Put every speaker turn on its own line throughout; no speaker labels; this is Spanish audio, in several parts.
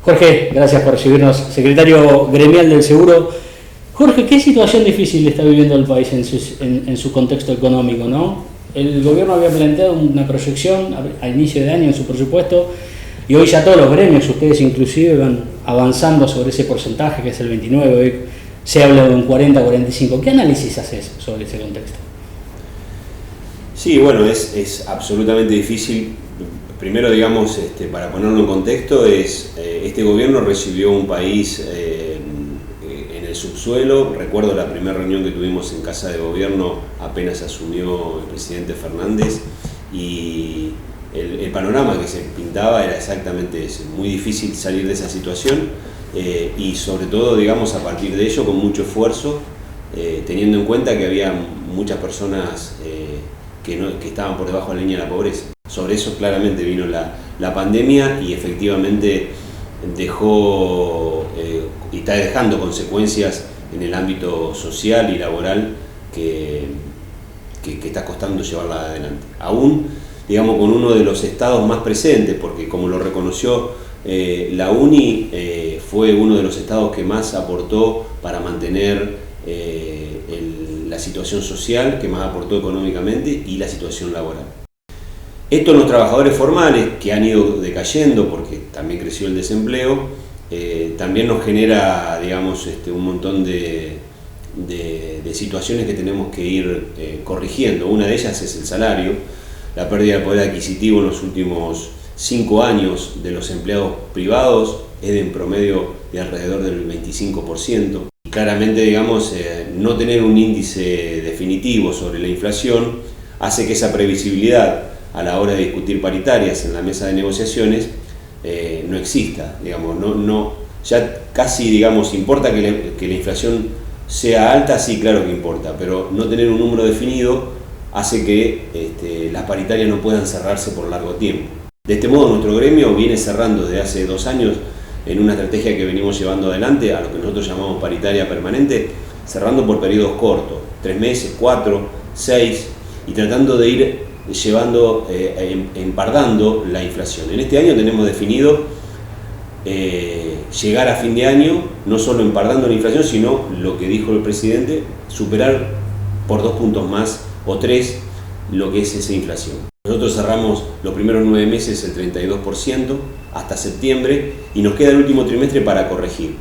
Jorge, gracias por recibirnos, secretario gremial del seguro. Jorge, ¿qué situación difícil está viviendo el país en su contexto económico, ¿no? El gobierno había planteado una proyección a inicio de año en su presupuesto y hoy ya todos los gremios, ustedes inclusive, van avanzando sobre ese porcentaje que es el 29%, hoy se habla de un 40-45%. ¿Qué análisis haces sobre ese contexto?
Sí, bueno, es absolutamente difícil. Primero, digamos, para ponerlo en contexto, este gobierno recibió un país en el subsuelo. Recuerdo la primera reunión que tuvimos en Casa de Gobierno apenas asumió el presidente Fernández y el panorama que se pintaba era exactamente ese. Muy difícil salir de esa situación y sobre todo, digamos, a partir de ello con mucho esfuerzo, teniendo en cuenta que había muchas personas que estaban por debajo de la línea de la pobreza. Sobre eso claramente vino la pandemia y efectivamente dejó y está dejando consecuencias en el ámbito social y laboral que está costando llevarla adelante. Aún, digamos, con uno de los estados más presentes, porque como lo reconoció la UNI, fue uno de los estados que más aportó para mantener la situación social, que más aportó económicamente, y la situación laboral. Esto en los trabajadores formales, que han ido decayendo porque también creció el desempleo, también nos genera, digamos, un montón de situaciones que tenemos que ir corrigiendo. Una de ellas es el salario, la pérdida de poder adquisitivo en los últimos 5 años de los empleados privados es en promedio de alrededor del 25%. Y claramente, digamos, no tener un índice definitivo sobre la inflación hace que esa previsibilidad a la hora de discutir paritarias en la mesa de negociaciones no exista, digamos, ya casi, digamos, importa que la inflación sea alta, sí, claro que importa, pero no tener un número definido hace que las paritarias no puedan cerrarse por largo tiempo. De este modo, nuestro gremio viene cerrando desde hace 2 años en una estrategia que venimos llevando adelante, a lo que nosotros llamamos paritaria permanente, cerrando por periodos cortos, 3 meses, 4, 6, y tratando de ir llevando, empardando la inflación. En este año tenemos definido llegar a fin de año, no solo empardando la inflación, sino lo que dijo el presidente, superar por 2 puntos más o 3 lo que es esa inflación. Nosotros cerramos los primeros 9 meses el 32% hasta septiembre y nos queda el último trimestre para corregir.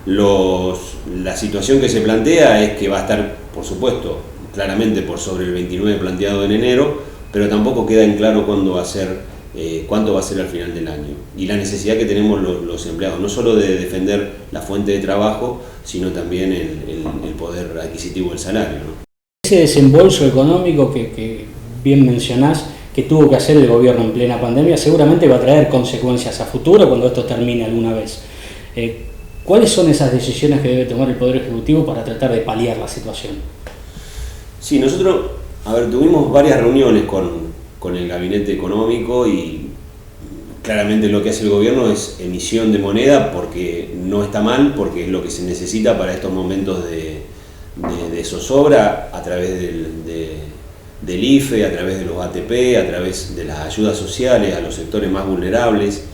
La situación que se plantea es que va a estar, por supuesto, claramente por sobre el 29 planteado en enero, pero tampoco queda en claro cuánto va a ser al final del año. Y la necesidad que tenemos los empleados, no solo de defender la fuente de trabajo, sino también el poder adquisitivo del salario, ¿no?
Ese desembolso económico que bien mencionás, que tuvo que hacer el gobierno en plena pandemia, seguramente va a traer consecuencias a futuro cuando esto termine alguna vez. ¿Cuáles son esas decisiones que debe tomar el Poder Ejecutivo para tratar de paliar la situación?
Sí, nosotros, tuvimos varias reuniones con el gabinete económico y claramente lo que hace el gobierno es emisión de moneda porque no está mal, porque es lo que se necesita para estos momentos de zozobra a través del IFE, a través de los ATP, a través de las ayudas sociales a los sectores más vulnerables.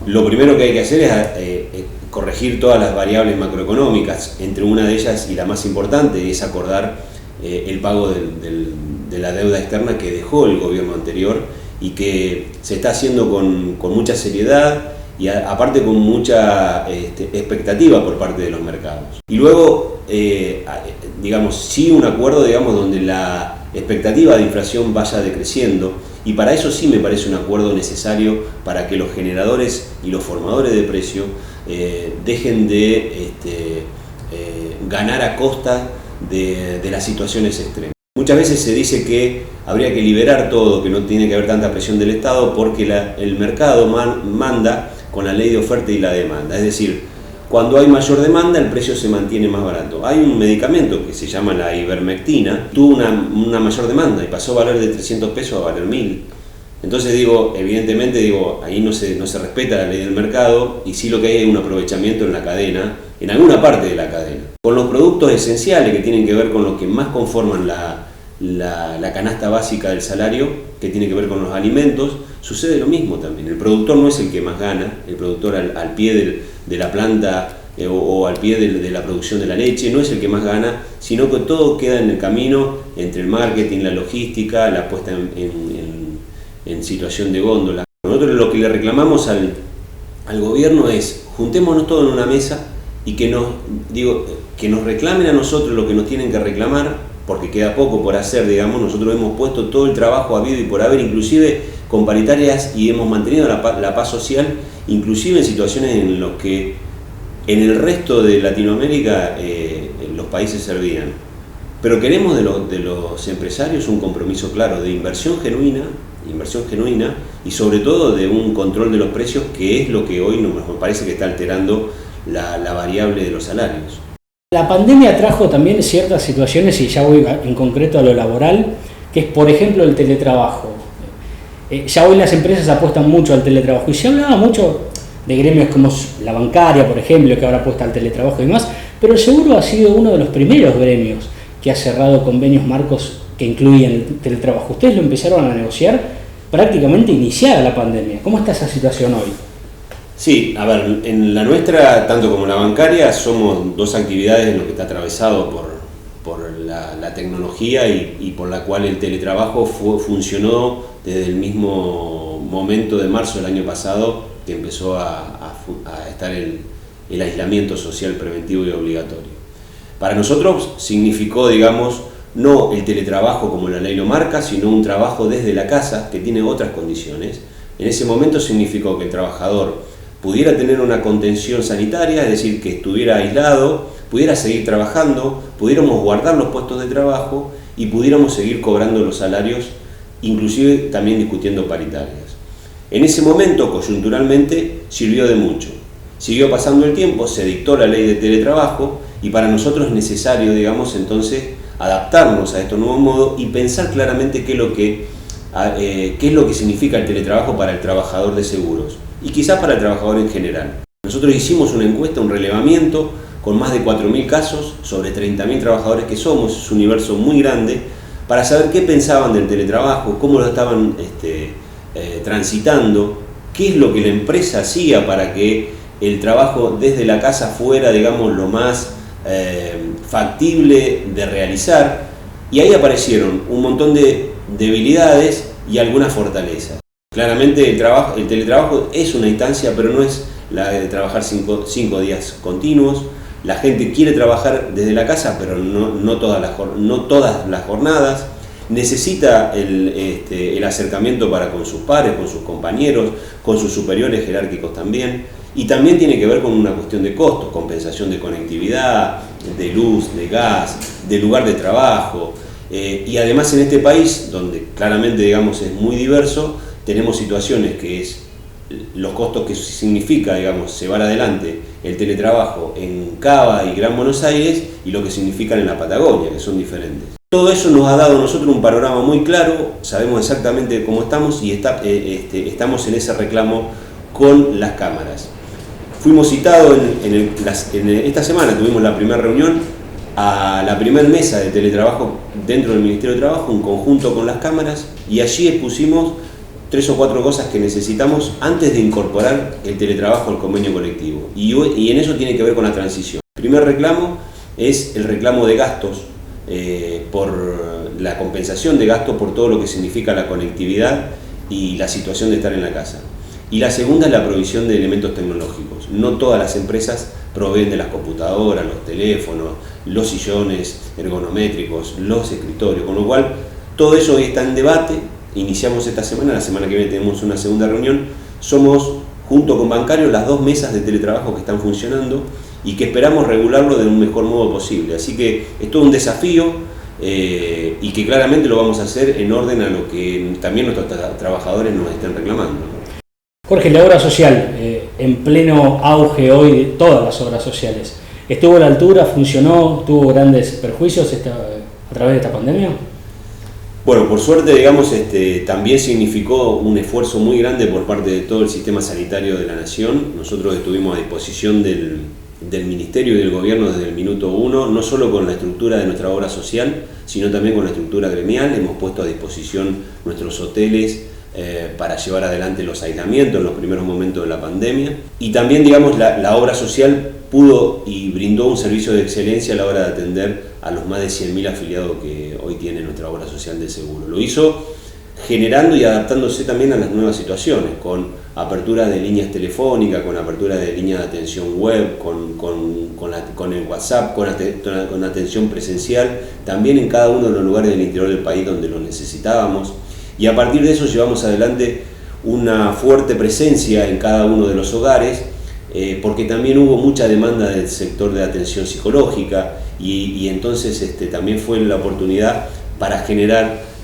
Lo primero que hay que hacer es corregir todas las variables macroeconómicas, entre una de ellas y la más importante es acordar el pago de la deuda externa que dejó el gobierno anterior y que se está haciendo con mucha seriedad y aparte con mucha expectativa por parte de los mercados. Y luego, digamos, sí un acuerdo, digamos, donde la expectativa de inflación vaya decreciendo, y para eso sí me parece un acuerdo necesario para que los generadores y los formadores de precio dejen de ganar a costa de las situaciones extremas. Muchas veces se dice que habría que liberar todo, que no tiene que haber tanta presión del Estado porque el mercado manda con la ley de oferta y la demanda. Es decir, cuando hay mayor demanda el precio se mantiene más barato. Hay un medicamento que se llama la ivermectina, tuvo una mayor demanda y pasó a valer de 300 pesos a valer 1000. Entonces evidentemente ahí no se respeta la ley del mercado y sí lo que hay es un aprovechamiento en la cadena, en alguna parte de la cadena. Con los productos esenciales que tienen que ver con lo que más conforman la canasta básica del salario, que tiene que ver con los alimentos, sucede lo mismo también. El productor no es el que más gana, el productor al pie de la planta o al pie de la producción de la leche no es el que más gana, sino que todo queda en el camino entre el marketing, la logística, la puesta en situación de góndola. Nosotros lo que le reclamamos al gobierno es: juntémonos todos en una mesa y que nos reclamen a nosotros lo que nos tienen que reclamar, porque queda poco por hacer, digamos. Nosotros hemos puesto todo el trabajo habido y por haber, inclusive con paritarias, y hemos mantenido la paz social, inclusive en situaciones en las que en el resto de Latinoamérica los países servían. Pero queremos de los empresarios un compromiso claro de inversión genuina y sobre todo de un control de los precios, que es lo que hoy me parece que está alterando la variable de los salarios.
La pandemia trajo también ciertas situaciones, y ya voy en concreto a lo laboral, que es por ejemplo el teletrabajo. Ya hoy las empresas apuestan mucho al teletrabajo y se hablaba mucho de gremios como la bancaria, por ejemplo, que ahora apuesta al teletrabajo y demás, pero el seguro ha sido uno de los primeros gremios que ha cerrado convenios marcos que incluyen el teletrabajo. Ustedes lo empezaron a negociar prácticamente iniciada la pandemia. ¿Cómo está esa situación hoy?
Sí, a ver, en la nuestra, tanto como la bancaria, somos dos actividades en las que está atravesado por la tecnología y por la cual el teletrabajo funcionó desde el mismo momento de marzo del año pasado, que empezó a estar el aislamiento social preventivo y obligatorio. Para nosotros significó, digamos, no el teletrabajo como la ley lo marca, sino un trabajo desde la casa que tiene otras condiciones. En ese momento significó que el trabajador pudiera tener una contención sanitaria, es decir, que estuviera aislado, pudiera seguir trabajando, pudiéramos guardar los puestos de trabajo y pudiéramos seguir cobrando los salarios, inclusive también discutiendo paritarias. En ese momento, coyunturalmente, sirvió de mucho. Siguió pasando el tiempo, se dictó la ley de teletrabajo y para nosotros es necesario, digamos, entonces adaptarnos a este nuevo modo y pensar claramente qué es lo que significa el teletrabajo para el trabajador de seguros y quizás para el trabajador en general. Nosotros hicimos una encuesta, un relevamiento con más de 4.000 casos sobre 30.000 trabajadores que somos, es un universo muy grande, para saber qué pensaban del teletrabajo, cómo lo estaban transitando, qué es lo que la empresa hacía para que el trabajo desde la casa fuera, digamos, lo más factible de realizar, y ahí aparecieron un montón de debilidades y algunas fortalezas. Claramente el teletrabajo es una instancia, pero no es la de trabajar 5 días continuos. La gente quiere trabajar desde la casa, pero no todas las jornadas. Necesita el acercamiento para con sus pares, con sus compañeros, con sus superiores jerárquicos también. Y también tiene que ver con una cuestión de costos, compensación de conectividad, de luz, de gas, de lugar de trabajo. Y además en este país, donde claramente, digamos, es muy diverso, tenemos situaciones que es los costos que significa, digamos, llevar adelante el teletrabajo en Cava y Gran Buenos Aires y lo que significan en la Patagonia, que son diferentes. Todo eso nos ha dado a nosotros un panorama muy claro, sabemos exactamente cómo estamos y estamos en ese reclamo con las cámaras. Fuimos citados esta semana, tuvimos la primera reunión a la primera mesa de teletrabajo dentro del Ministerio de Trabajo, en conjunto con las cámaras, y allí expusimos 3 o 4 cosas que necesitamos antes de incorporar el teletrabajo al convenio colectivo. Y en eso tiene que ver con la transición. El primer reclamo es el reclamo de gastos, por la compensación de gastos por todo lo que significa la conectividad y la situación de estar en la casa. Y la segunda es la provisión de elementos tecnológicos. No todas las empresas proveen de las computadoras, los teléfonos, los sillones ergonométricos, los escritorios, con lo cual todo eso hoy está en debate. Iniciamos esta semana, la semana que viene tenemos una segunda reunión. Somos, junto con bancarios, las 2 mesas de teletrabajo que están funcionando y que esperamos regularlo de un mejor modo posible. Así que es todo un desafío y que claramente lo vamos a hacer en orden a lo que también nuestros trabajadores nos estén reclamando.
Jorge, la obra social, en pleno auge hoy de todas las obras sociales, ¿estuvo a la altura, funcionó, tuvo grandes perjuicios a través de esta pandemia?
Bueno, por suerte, digamos, también significó un esfuerzo muy grande por parte de todo el sistema sanitario de la nación. Nosotros estuvimos a disposición del Ministerio y del Gobierno desde el minuto uno, no solo con la estructura de nuestra obra social, sino también con la estructura gremial. Hemos puesto a disposición nuestros hoteles para llevar adelante los aislamientos en los primeros momentos de la pandemia. Y también, digamos, la obra social pudo y brindó un servicio de excelencia a la hora de atender a los más de 100.000 afiliados que hoy tiene nuestra obra social de seguro. Lo hizo generando y adaptándose también a las nuevas situaciones, con apertura de líneas telefónicas, con apertura de líneas de atención web, con el WhatsApp, con atención presencial, también en cada uno de los lugares del interior del país donde lo necesitábamos. Y a partir de eso llevamos adelante una fuerte presencia en cada uno de los hogares, porque también hubo mucha demanda del sector de atención psicológica y entonces también fue la oportunidad para generar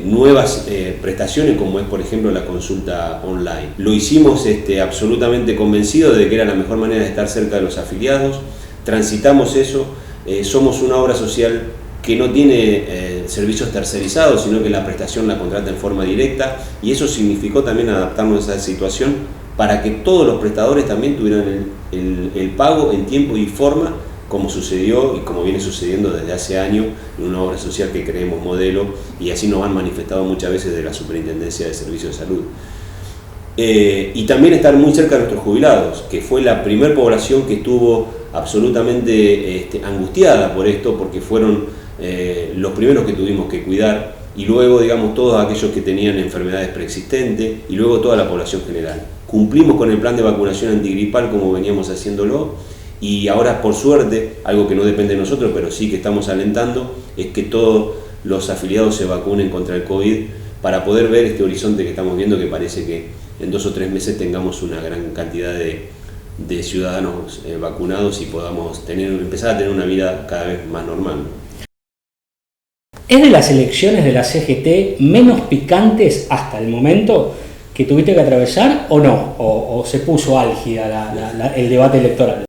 nuevas prestaciones, como es por ejemplo la consulta online. Lo hicimos absolutamente convencidos de que era la mejor manera de estar cerca de los afiliados, transitamos eso, somos una obra social que no tiene servicios tercerizados, sino que la prestación la contrata en forma directa, y eso significó también adaptarnos a esa situación para que todos los prestadores también tuvieran el pago en tiempo y forma, como sucedió y como viene sucediendo desde hace años en una obra social que creemos modelo, y así nos han manifestado muchas veces de la Superintendencia de Servicios de Salud. Y también estar muy cerca de nuestros jubilados, que fue la primer población que estuvo absolutamente angustiada por esto, porque fueron los primeros que tuvimos que cuidar, y luego, digamos, todos aquellos que tenían enfermedades preexistentes, y luego toda la población general. Cumplimos con el plan de vacunación antigripal como veníamos haciéndolo, y ahora, por suerte, algo que no depende de nosotros, pero sí que estamos alentando, es que todos los afiliados se vacunen contra el COVID para poder ver este horizonte que estamos viendo, que parece que en 2 o 3 meses tengamos una gran cantidad de ciudadanos vacunados y podamos empezar a tener una vida cada vez más normal.
¿Es de las elecciones de la CGT menos picantes hasta el momento que tuviste que atravesar o no? ¿O se puso álgida el debate electoral?